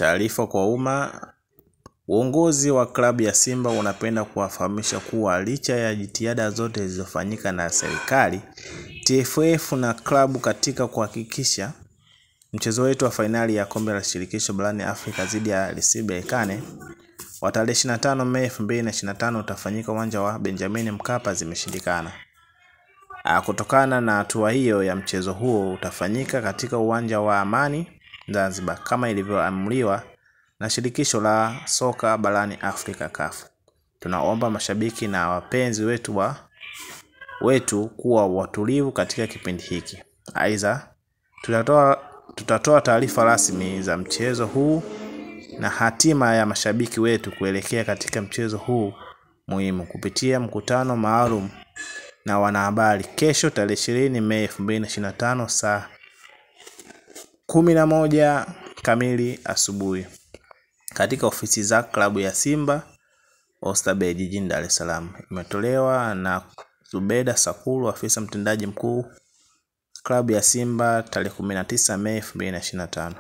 Taarifa kwa umma. Uongozi wa klabu ya Simba unapenda kuwafahamisha kuwa licha ya jitihada zote zilizofanyika na serikali, TFF na klabu katika kuhakikisha mchezo wetu wa fainali ya kombe la shirikisho barani Afrika dhidi ya RS Berkane wa tarehe 25 Mei 2025 utafanyika uwanja wa Benjamin Mkapa zimeshindikana. Kutokana na hatua hiyo ya mchezo huo utafanyika katika uwanja wa Amani Zanzibar kama ilivyoamriwa na shirikisho la soka barani Afrika CAF. Tunaomba mashabiki na wapenzi wetu kuwa watulivu katika kipindi hiki. Aidha, tutatoa taarifa rasmi za mchezo huu na hatima ya mashabiki wetu kuelekea katika mchezo huu muhimu kupitia mkutano maalum na wanahabari kesho tarehe 20 Mei 2025 saa 11 kamili asubuhi katika ofisi za klabu ya Simba Oysterbay jijini Dar es Salaam. Imetolewa na Zubeda Sakulu, afisa mtendaji mkuu klabu ya Simba, tarehe 19 Mei 2025.